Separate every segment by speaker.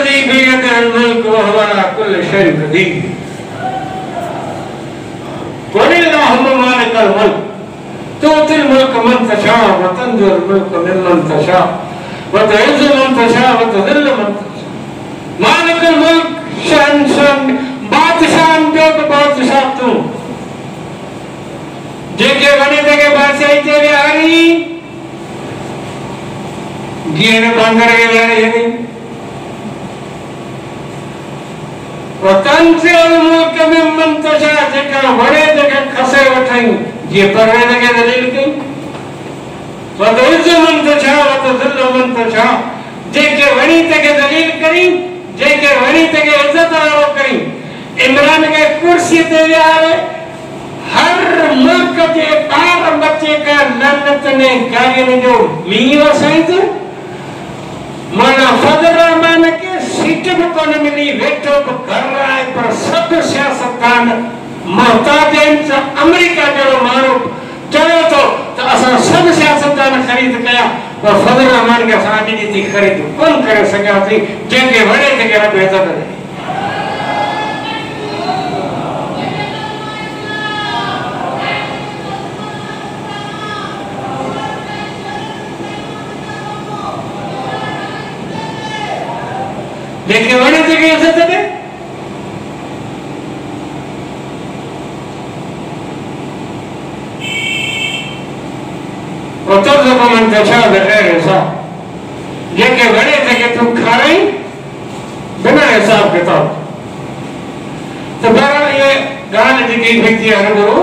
Speaker 1: वल्लज़ी बियदिहिल मुल्क व हुवा अला कुल्लि शैइन क़दीर। क़ुलिल्लाहुम्मा मालिकल मुल्क तु'तिल मुल्क मन तशा व तंज़िउल मुल्क मिम्मन तशा व तु'इज़्ज़ु मन तशा व तुज़िल्लु मन तशा। मालिकल मुल्क शहंशाह बादशाह जो बादशाह तू जेके वने तके बादशाही ते विहारी जीने बंदर के विहारी वतंज़िउल मुल्क मिम्मन तशा जेका वणे तके खसे वठई जे परवे तके दलील कई व तुइज़्ज़ु मन तशा व तुज़िल्लु मन तशा जेके वणी तके दलील करी जेके वणी तके इज्जत वालो करी। इमरान के कुर्सी ते विहारे हर मुल्क के बार बच्चे का लन्नत ने कारियन जो मीवा साइंस माना फजल रहमान के सीट में कौन मिली वेटो को कर रहा है पर सब सियासतदान मोहताज हैं अमेरिका जो मारो चलो तो असा सब सियासतदान खरीद कया और फजल रहमान के साथ नीति खरीद कौन करे सका थी जेके बड़े थे के रब इज्जत दे। देखे वने ते के इज्जत दे और तो जब मन तशा बगैर हिसाब जेके वने ते के तू खाई बिना हिसाब किताब। तो बहरहाल ये गाल जी की फिक्री है गुरु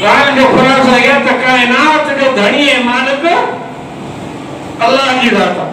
Speaker 1: गाल जो खुलासा है तो कायनात जो धनी है मालिक अल्लाह जी दाता